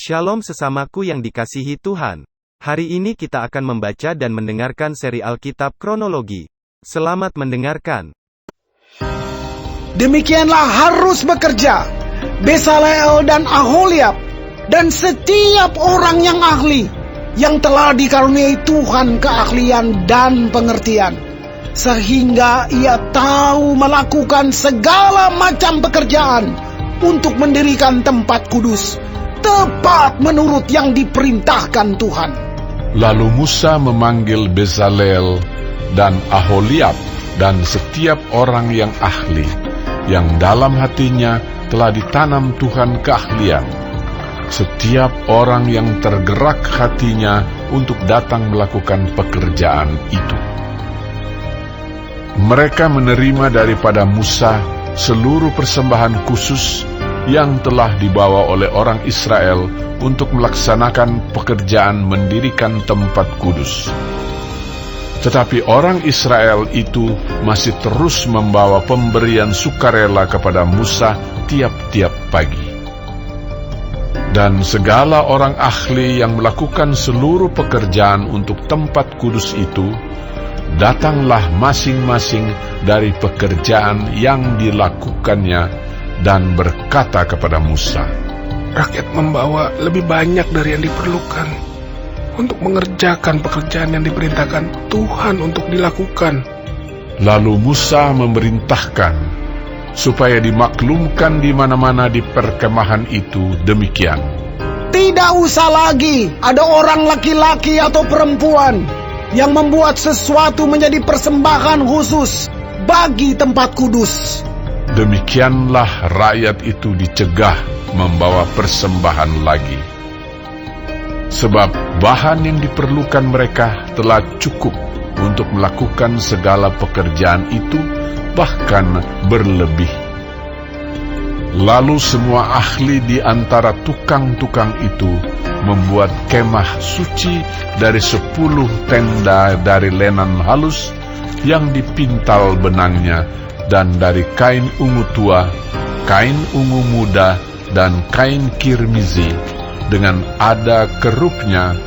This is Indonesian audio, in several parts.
Shalom sesamaku yang dikasihi Tuhan. Hari ini kita akan membaca dan mendengarkan seri Alkitab Kronologi. Selamat mendengarkan. Demikianlah harus bekerja Bezalel dan Aholiab dan setiap orang yang ahli, yang telah dikaruniai Tuhan keahlian dan pengertian, sehingga ia tahu melakukan segala macam pekerjaan untuk mendirikan tempat kudus, tepat menurut yang diperintahkan Tuhan. Lalu Musa memanggil Bezalel dan Aholiab dan setiap orang yang ahli, yang dalam hatinya telah ditanam Tuhan keahlian, setiap orang yang tergerak hatinya untuk datang melakukan pekerjaan itu. Mereka menerima daripada Musa seluruh persembahan khusus yang telah dibawa oleh orang Israel untuk melaksanakan pekerjaan mendirikan tempat kudus. Tetapi orang Israel itu masih terus membawa pemberian sukarela kepada Musa tiap-tiap pagi. Dan segala orang ahli yang melakukan seluruh pekerjaan untuk tempat kudus itu, datanglah masing-masing dari pekerjaan yang dilakukannya dan berkata kepada Musa, "Rakyat membawa lebih banyak dari yang diperlukan untuk mengerjakan pekerjaan yang diperintahkan Tuhan untuk dilakukan." Lalu Musa memerintahkan supaya dimaklumkan di mana-mana di perkemahan itu demikian. Tidak usah lagi ada orang laki-laki atau perempuan yang membuat sesuatu menjadi persembahan khusus bagi tempat kudus. Demikianlah rakyat itu dicegah membawa persembahan lagi, sebab bahan yang diperlukan mereka telah cukup untuk melakukan segala pekerjaan itu, bahkan berlebih. Lalu semua ahli di antara tukang-tukang itu membuat kemah suci dari 10 tenda dari lenan halus yang dipintal benangnya, dan dari kain ungu tua, kain ungu muda, dan kain kirmizi, dengan ada kerupnya,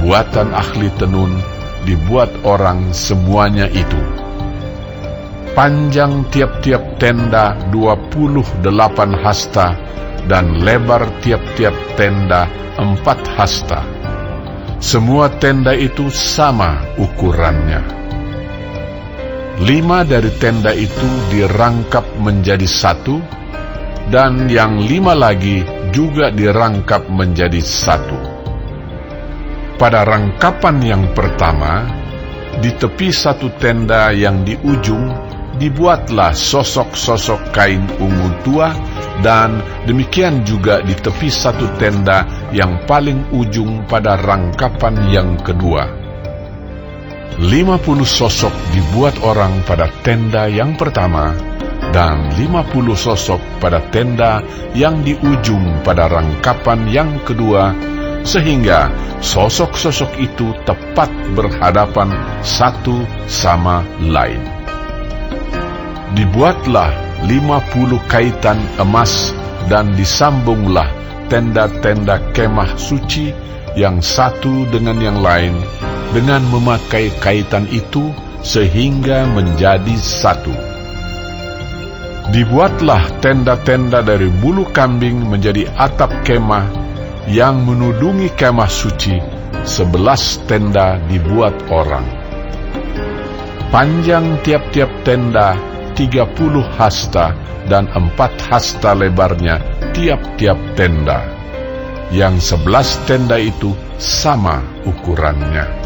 buatan ahli tenun, dibuat orang semuanya itu. Panjang tiap-tiap tenda 28 hasta, dan lebar tiap-tiap tenda 4 hasta. Semua tenda itu sama ukurannya. 5 dari tenda itu dirangkap menjadi 1, dan yang 5 lagi juga dirangkap menjadi 1. Pada rangkapan yang pertama, di tepi satu tenda yang di ujung, dibuatlah sosok-sosok kain ungu tua, dan demikian juga di tepi satu tenda yang paling ujung pada rangkapan yang kedua. 50 sosok dibuat orang pada tenda yang pertama, dan 50 sosok pada tenda yang di ujung pada rangkapan yang kedua, sehingga sosok-sosok itu tepat berhadapan satu sama lain. Dibuatlah 50 kaitan emas, dan disambunglah tenda-tenda kemah suci yang satu dengan yang lain, dengan memakai kaitan itu sehingga menjadi satu. Dibuatlah tenda-tenda dari bulu kambing menjadi atap kemah yang menudungi kemah suci. 11 tenda dibuat orang. Panjang tiap-tiap tenda 30 hasta, dan 4 hasta lebarnya tiap-tiap tenda. Yang 11 tenda itu sama ukurannya.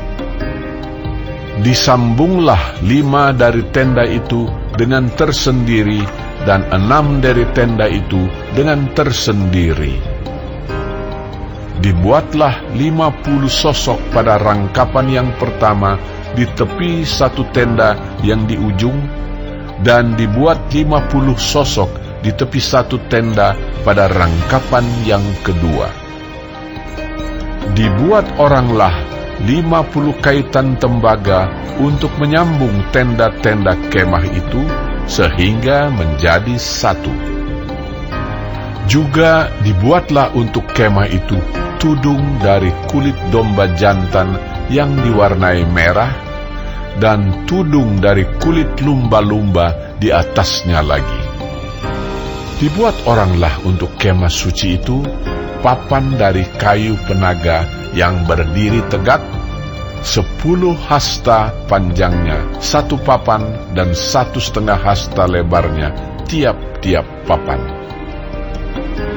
Disambunglah 5 dari tenda itu dengan tersendiri, dan 6 dari tenda itu dengan tersendiri. Dibuatlah 50 sosok pada rangkapan yang pertama di tepi satu tenda yang di ujung, dan dibuat 50 sosok di tepi satu tenda pada rangkapan yang kedua. Dibuat oranglah 50 kaitan tembaga untuk menyambung tenda-tenda kemah itu sehingga menjadi satu. Juga dibuatlah untuk kemah itu tudung dari kulit domba jantan yang diwarnai merah, dan tudung dari kulit lumba-lumba di atasnya lagi. Dibuat oranglah untuk kemah suci itu papan dari kayu penaga yang berdiri tegak, 10 hasta panjangnya, 1 papan, dan 1,5 hasta lebarnya tiap-tiap papan.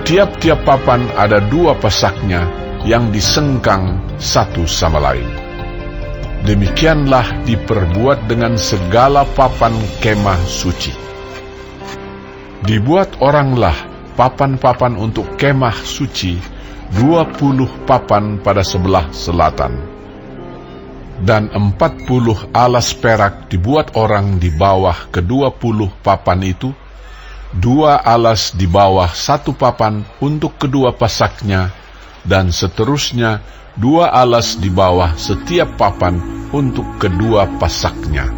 Tiap-tiap papan ada 2 pasaknya yang disengkang satu sama lain. Demikianlah diperbuat dengan segala papan kemah suci. Dibuat oranglah papan-papan untuk kemah suci, 20 papan pada sebelah selatan. Dan 40 alas perak dibuat orang di bawah ke-20 papan itu, 2 alas di bawah 1 papan untuk kedua pasaknya, dan seterusnya 2 alas di bawah setiap papan untuk kedua pasaknya.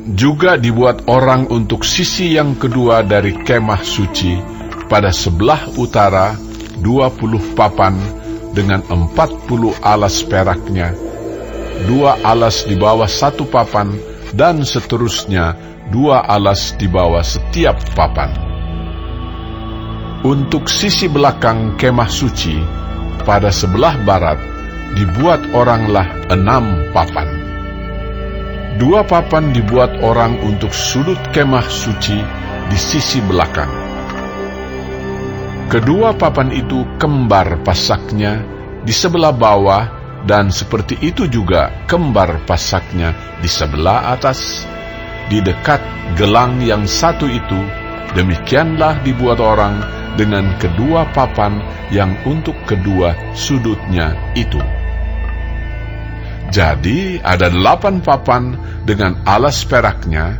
Juga dibuat orang untuk sisi yang kedua dari kemah suci, pada sebelah utara 20 papan dengan 40 alas peraknya, 2 alas di bawah 1 papan, dan seterusnya 2 alas di bawah setiap papan. Untuk sisi belakang kemah suci, pada sebelah barat, dibuat oranglah 6 papan. 2 papan dibuat orang untuk sudut kemah suci di sisi belakang. Kedua papan itu kembar pasaknya di sebelah bawah, dan seperti itu juga kembar pasaknya di sebelah atas. Di dekat gelang yang satu itu, demikianlah dibuat orang dengan kedua papan yang untuk kedua sudutnya itu. Jadi ada 8 papan dengan alas peraknya,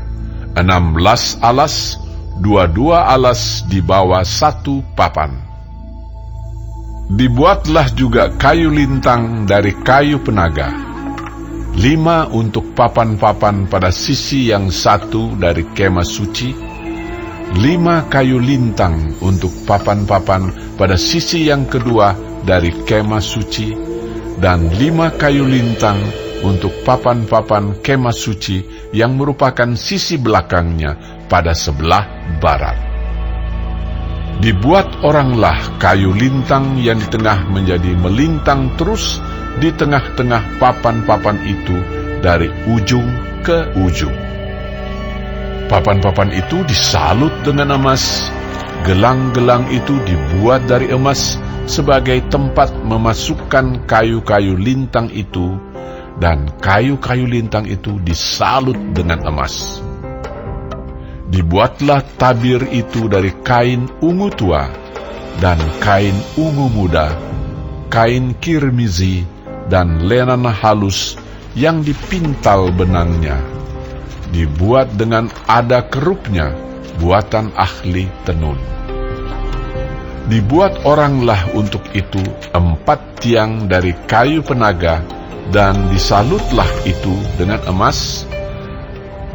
16 alas, 22 alas di bawah 1 papan. Dibuatlah juga kayu lintang dari kayu penaga, 5 untuk papan-papan pada sisi yang satu dari kemah suci, 5 kayu lintang untuk papan-papan pada sisi yang kedua dari kemah suci, dan 5 kayu lintang untuk papan-papan kemah suci yang merupakan sisi belakangnya pada sebelah barat. Dibuat oranglah kayu lintang yang di tengah menjadi melintang terus di tengah-tengah papan-papan itu dari ujung ke ujung. Papan-papan itu disalut dengan emas. Gelang-gelang itu dibuat dari emas sebagai tempat memasukkan kayu-kayu lintang itu, dan kayu-kayu lintang itu disalut dengan emas. Dibuatlah tabir itu dari kain ungu tua dan kain ungu muda, kain kirmizi dan lenan halus yang dipintal benangnya. Dibuat dengan ada kerupnya, buatan ahli tenun. Dibuat oranglah untuk itu 4 tiang dari kayu penaga, dan disalutlah itu dengan emas,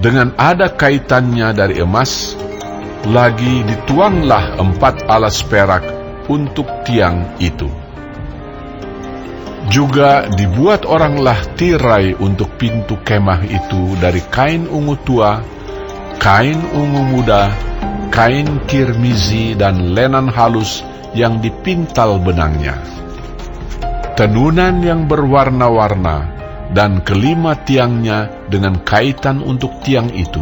dengan ada kaitannya dari emas. Lagi dituanglah 4 alas perak untuk tiang itu. Juga dibuat oranglah tirai untuk pintu kemah itu dari kain ungu tua, kain ungu muda, kain kirmizi dan lenan halus yang dipintal benangnya. Tenunan yang berwarna-warna, dan kelima tiangnya dengan kaitan untuk tiang itu.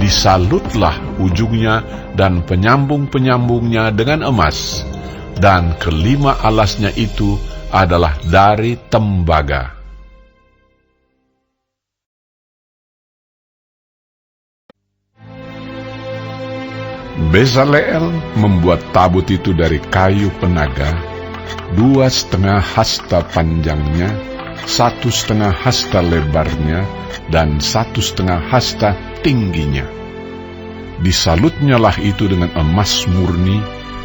Disalutlah ujungnya dan penyambung-penyambungnya dengan emas, dan kelima alasnya itu adalah dari tembaga. Bezaleel membuat tabut itu dari kayu penaga, 2,5 hasta panjangnya, 1,5 hasta lebarnya, dan 1,5 hasta tingginya. Disalutnyalah itu dengan emas murni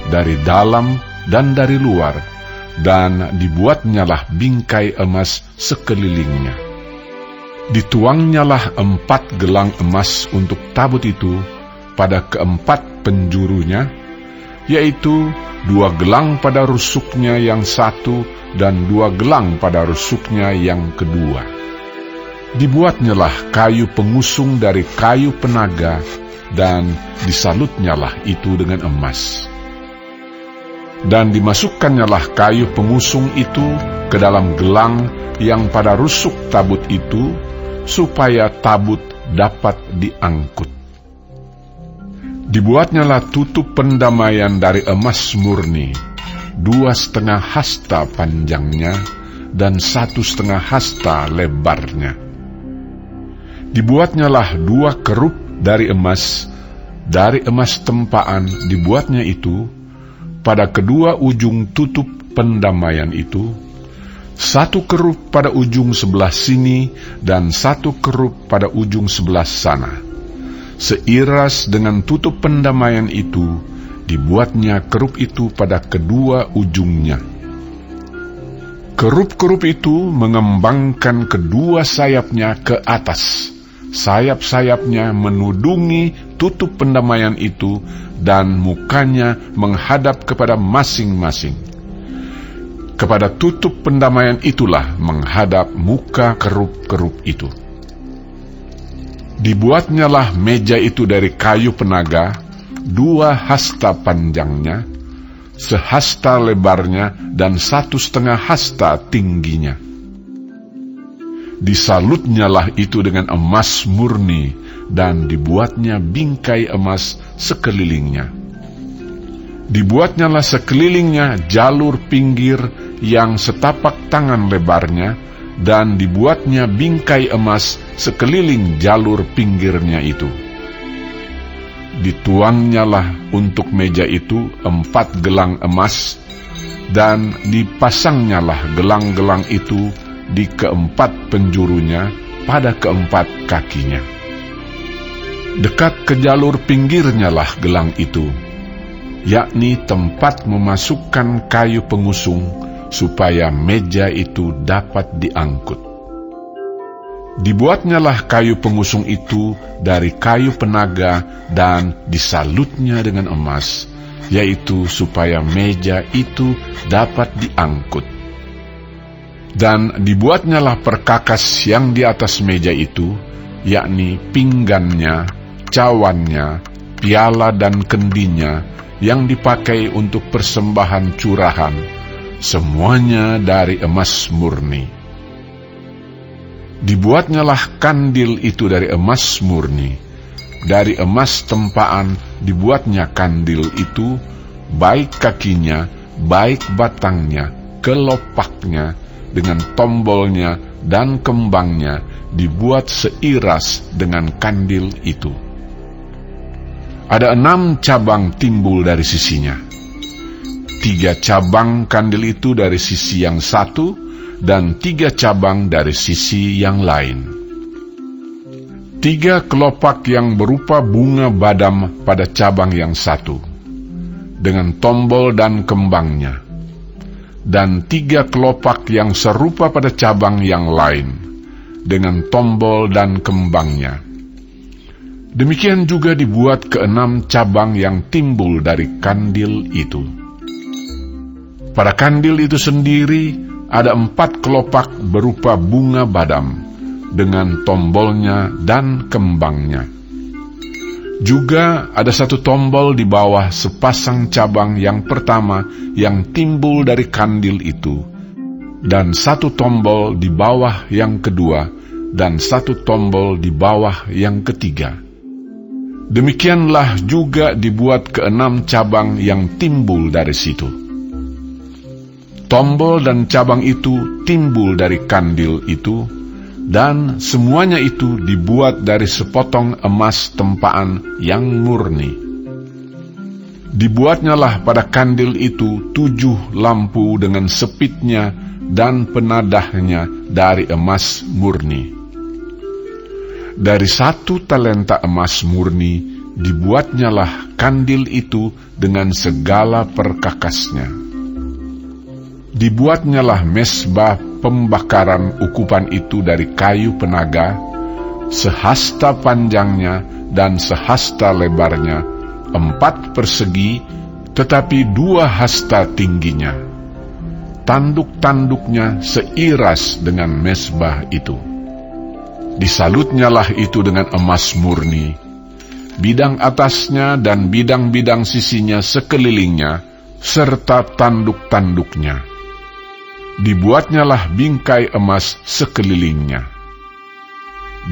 dari dalam dan dari luar, dan dibuatnyalah bingkai emas sekelilingnya. Dituangnyalah 4 gelang emas untuk tabut itu pada keempat penjurunya, yaitu 2 gelang pada rusuknya yang satu dan 2 gelang pada rusuknya yang kedua. Dibuatnyalah kayu pengusung dari kayu penaga, dan disalutnyalah itu dengan emas. Dan dimasukkannya kayu pengusung itu ke dalam gelang yang pada rusuk tabut itu, supaya tabut dapat diangkut. Dibuatnyalah tutup pendamaian dari emas murni, 2,5 hasta panjangnya dan 1,5 hasta lebarnya. Dibuatnyalah 2 kerup dari emas tempaan dibuatnya itu, pada kedua ujung tutup pendamaian itu, 1 kerup pada ujung sebelah sini dan 1 kerup pada ujung sebelah sana. Seiras dengan tutup pendamaian itu, dibuatnya kerup itu pada kedua ujungnya. Kerup-kerup itu mengembangkan kedua sayapnya ke atas. Sayap-sayapnya menudungi tutup pendamaian itu, dan mukanya menghadap kepada masing-masing. Kepada tutup pendamaian itulah menghadap muka kerup-kerup itu. Dibuatnyalah meja itu dari kayu penaga, 2 hasta panjangnya, 1 hasta lebarnya, dan 1,5 hasta tingginya. Disalutnyalah itu dengan emas murni, dan dibuatnya bingkai emas sekelilingnya. Dibuatnyalah sekelilingnya jalur pinggir yang setapak tangan lebarnya, dan dibuatnya bingkai emas sekeliling jalur pinggirnya itu. Dituangnyalah untuk meja itu 4 gelang emas, dan dipasangnyalah gelang-gelang itu di keempat penjurunya pada keempat kakinya. Dekat ke jalur pinggirnya lah gelang itu, yakni tempat memasukkan kayu pengusung, supaya meja itu dapat diangkut. Dibuatnyalah kayu pengusung itu dari kayu penaga, dan disalutnya dengan emas, yaitu supaya meja itu dapat diangkut. Dan dibuatnyalah perkakas yang di atas meja itu, yakni pinggannya, cawannya, piala dan kendinya, yang dipakai untuk persembahan curahan, semuanya dari emas murni. Dibuatnyalah kandil itu dari emas murni. Dari emas tempaan dibuatnya kandil itu, baik kakinya, baik batangnya, kelopaknya, dengan tombolnya dan kembangnya, dibuat seiras dengan kandil itu. Ada 6 cabang timbul dari sisinya. 3 cabang kandil itu dari sisi yang satu, dan 3 cabang dari sisi yang lain. 3 kelopak yang berupa bunga badam pada cabang yang satu, dengan tombol dan kembangnya. Dan 3 kelopak yang serupa pada cabang yang lain, dengan tombol dan kembangnya. Demikian juga dibuat ke-6 cabang yang timbul dari kandil itu. Pada kandil itu sendiri ada 4 kelopak berupa bunga badam, dengan tombolnya dan kembangnya. Juga ada 1 tombol di bawah sepasang cabang yang pertama yang timbul dari kandil itu, dan 1 tombol di bawah yang kedua, dan 1 tombol di bawah yang ketiga. Demikianlah juga dibuat ke-6 cabang yang timbul dari situ. Tombol dan cabang itu timbul dari kandil itu, dan semuanya itu dibuat dari sepotong emas tempaan yang murni. Dibuatnyalah pada kandil itu 7 lampu dengan sepitnya dan penadahnya dari emas murni. Dari 1 talenta emas murni dibuatnyalah kandil itu dengan segala perkakasnya. Dibuatnyalah mesbah pembakaran ukupan itu dari kayu penaga, 1 hasta panjangnya dan 1 hasta lebarnya, 4 persegi, tetapi 2 hasta tingginya. Tanduk-tanduknya seiras dengan mezbah itu. Disalutnyalah itu dengan emas murni, bidang atasnya dan bidang-bidang sisinya sekelilingnya, serta tanduk-tanduknya. Dibuatnyalah bingkai emas sekelilingnya.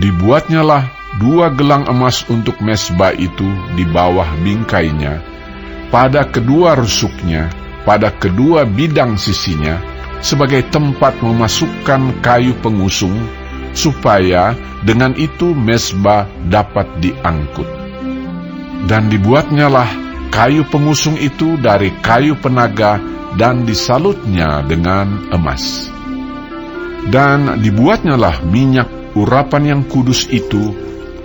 Dibuatnyalah 2 gelang emas untuk mezbah itu di bawah bingkainya, pada kedua rusuknya, pada kedua bidang sisinya, sebagai tempat memasukkan kayu pengusung, supaya dengan itu mezbah dapat diangkut. Dan dibuatnyalah kayu pengusung itu dari kayu penaga, dan disalutnya dengan emas. Dan dibuatnyalah minyak urapan yang kudus itu,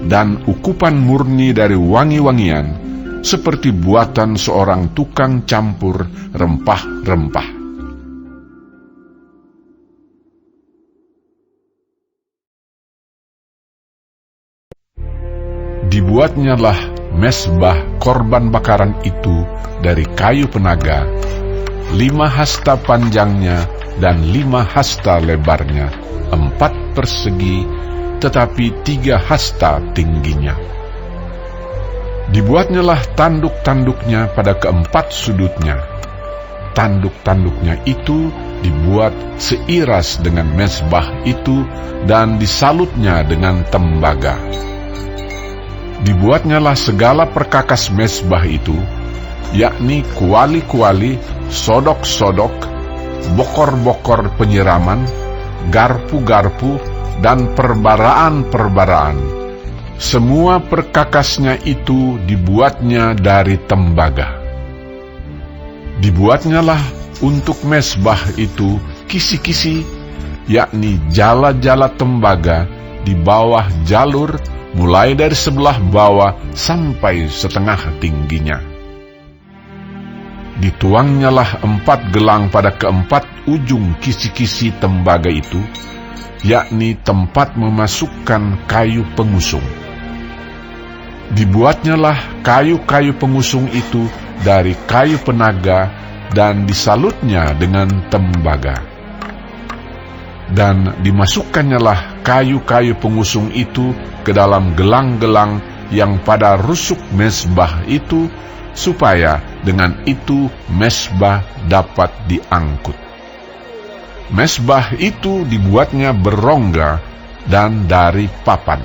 dan ukupan murni dari wangi-wangian, seperti buatan seorang tukang campur rempah-rempah. Dibuatnyalah mezbah korban bakaran itu dari kayu penaga, 5 hasta panjangnya dan 5 hasta lebarnya, 4 persegi, tetapi 3 hasta tingginya. Dibuatnyalah tanduk-tanduknya pada keempat sudutnya. Tanduk-tanduknya itu dibuat seiras dengan mezbah itu, dan disalutnya dengan tembaga. Dibuatnyalah segala perkakas mezbah itu, yakni kuali-kuali, sodok-sodok, bokor-bokor penyiraman, garpu-garpu, dan perbaraan-perbaraan. Semua perkakasnya itu dibuatnya dari tembaga. Dibuatnyalah untuk mezbah itu kisi-kisi, yakni jala-jala tembaga di bawah jalur, mulai dari sebelah bawah sampai setengah tingginya. Dituangnyalah 4 gelang pada keempat ujung kisi-kisi tembaga itu, yakni tempat memasukkan kayu pengusung. Dibuatnyalah kayu-kayu pengusung itu dari kayu penaga, dan disalutnya dengan tembaga. Dan dimasukkannya kayu-kayu pengusung itu ke dalam gelang-gelang yang pada rusuk mezbah itu, supaya dengan itu mezbah dapat diangkut. Mezbah itu dibuatnya berongga dan dari papan.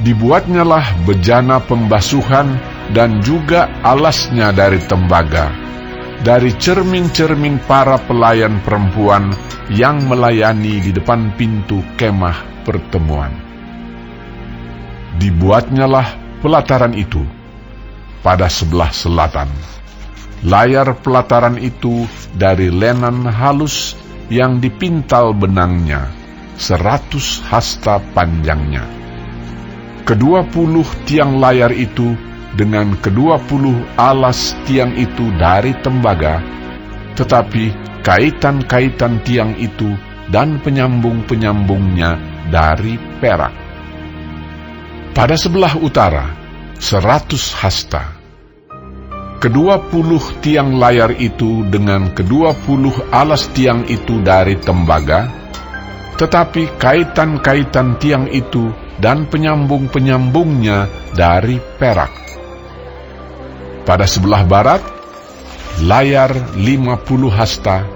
Dibuatnyalah bejana pembasuhan dan juga alasnya dari tembaga, dari cermin-cermin para pelayan perempuan yang melayani di depan pintu kemah pertemuan. Dibuatnyalah pelataran itu pada sebelah selatan. Layar pelataran itu dari lenan halus yang dipintal benangnya, 100 hasta panjangnya. 20 tiang layar itu dengan 20 alas tiang itu dari tembaga, tetapi kaitan-kaitan tiang itu dan penyambung-penyambungnya dari perak. Pada sebelah utara 100 hasta. 20 tiang layar itu dengan 20 alas tiang itu dari tembaga, tetapi kaitan-kaitan tiang itu dan penyambung-penyambungnya dari perak. Pada sebelah barat, layar 50 hasta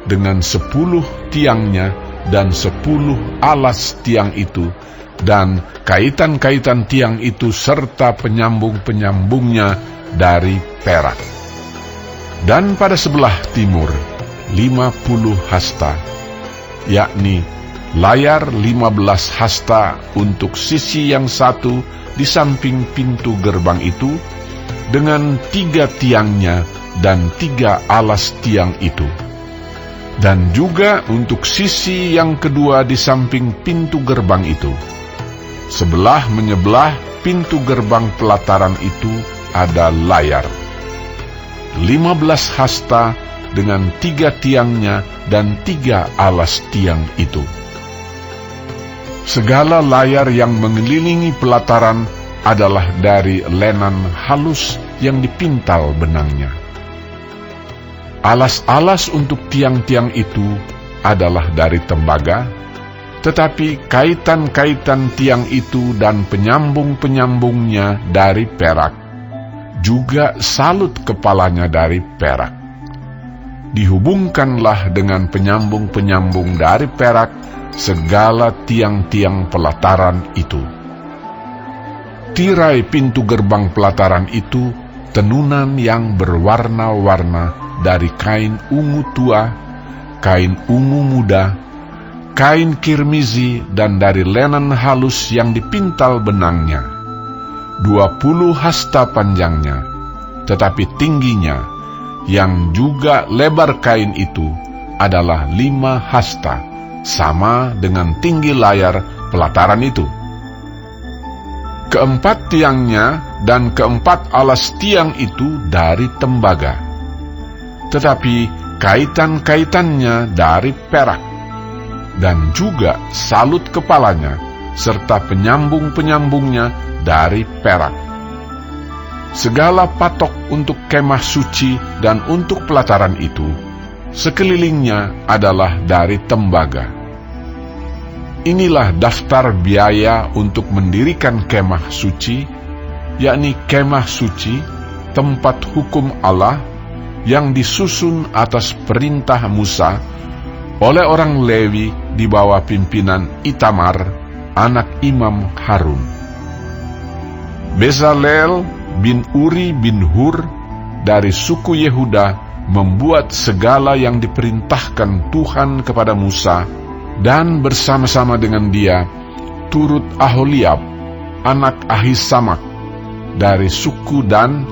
dengan 10 tiangnya dan 10 alas tiang itu, dan kaitan-kaitan tiang itu serta penyambung-penyambungnya dari perak. Dan pada sebelah timur, 50 hasta, yakni layar 15 hasta untuk sisi yang satu di samping pintu gerbang itu, dengan 3 tiangnya dan 3 alas tiang itu. Dan juga untuk sisi yang kedua di samping pintu gerbang itu. Sebelah menyebelah pintu gerbang pelataran itu ada layar 15 hasta dengan 3 tiangnya dan 3 alas tiang itu. Segala layar yang mengelilingi pelataran adalah dari lenan halus yang dipintal benangnya. Alas-alas untuk tiang-tiang itu adalah dari tembaga, tetapi kaitan-kaitan tiang itu dan penyambung-penyambungnya dari perak, juga salut kepalanya dari perak. Dihubungkanlah dengan penyambung-penyambung dari perak segala tiang-tiang pelataran itu. Tirai pintu gerbang pelataran itu tenunan yang berwarna-warna dari kain ungu tua, kain ungu muda, kain kirmizi, dan dari linen halus yang dipintal benangnya. 20 hasta panjangnya, tetapi tingginya, yang juga lebar kain itu, adalah 5 hasta, sama dengan tinggi layar pelataran itu. Keempat tiangnya dan keempat alas tiang itu dari tembaga, tetapi kaitan-kaitannya dari perak, dan juga salut kepalanya, serta penyambung-penyambungnya dari perak. Segala patok untuk kemah suci dan untuk pelataran itu, sekelilingnya adalah dari tembaga. Inilah daftar biaya untuk mendirikan kemah suci, yakni kemah suci, tempat hukum Allah, yang disusun atas perintah Musa oleh orang Lewi di bawah pimpinan Itamar, anak Imam Harun. Bezalel bin Uri bin Hur dari suku Yehuda membuat segala yang diperintahkan Tuhan kepada Musa, dan bersama-sama dengan dia turut Aholiab, anak Ahisamak dari suku Dan,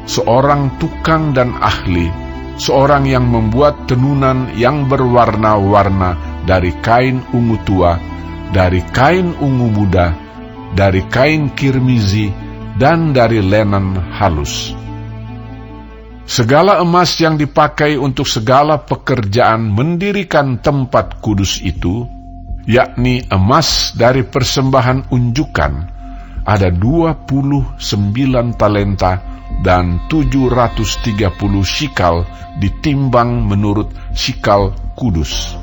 seorang tukang dan ahli, seorang yang membuat tenunan yang berwarna-warna dari kain ungu tua, dari kain ungu muda, dari kain kirmizi, dan dari linen halus. Segala emas yang dipakai untuk segala pekerjaan mendirikan tempat kudus itu, yakni emas dari persembahan unjukan, ada 29 talenta dan 730 shikal ditimbang menurut shikal kudus.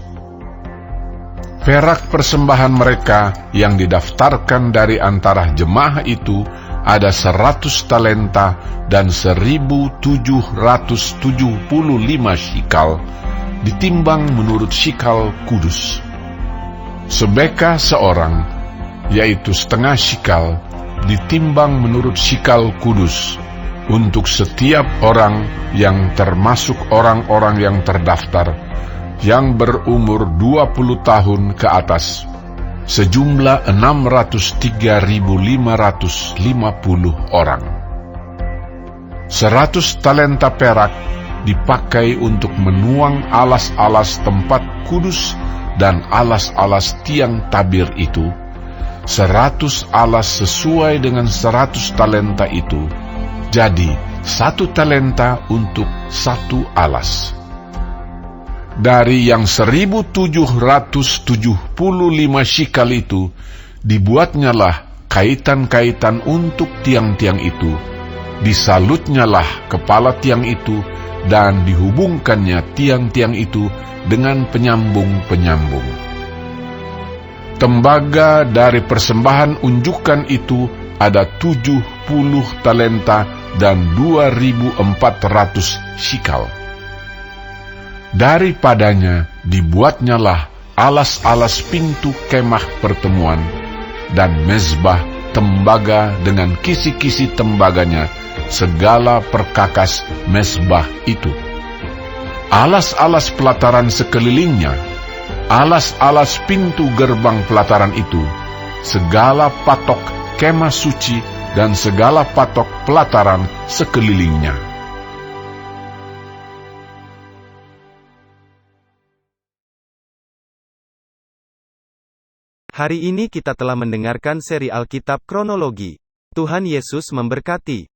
Perak persembahan mereka yang didaftarkan dari antara jemaah itu ada 100 talenta dan 1.775 shikal ditimbang menurut shikal kudus. Sebeka seorang, yaitu setengah shikal, ditimbang menurut shikal kudus, untuk setiap orang yang termasuk orang-orang yang terdaftar, yang berumur 20 tahun ke atas, sejumlah 603.550 orang. 100 talenta perak dipakai untuk menuang alas-alas tempat kudus dan alas-alas tiang tabir itu. 100 alas sesuai dengan 100 talenta itu, jadi 1 talenta untuk 1 alas. Dari yang 1.775 shikal itu, dibuatnyalah kaitan-kaitan untuk tiang-tiang itu, disalutnyalah kepala tiang itu, dan dihubungkannya tiang-tiang itu dengan penyambung-penyambung. Tembaga dari persembahan unjukan itu ada 70 talenta dan 2.400 shikal. Daripadanya dibuatnyalah alas-alas pintu kemah pertemuan dan mezbah tembaga dengan kisi-kisi tembaganya, segala perkakas mezbah itu. Alas-alas pelataran sekelilingnya, alas-alas pintu gerbang pelataran itu, segala patok kemah suci dan segala patok pelataran sekelilingnya. Hari ini kita telah mendengarkan seri Alkitab Kronologi. Tuhan Yesus memberkati.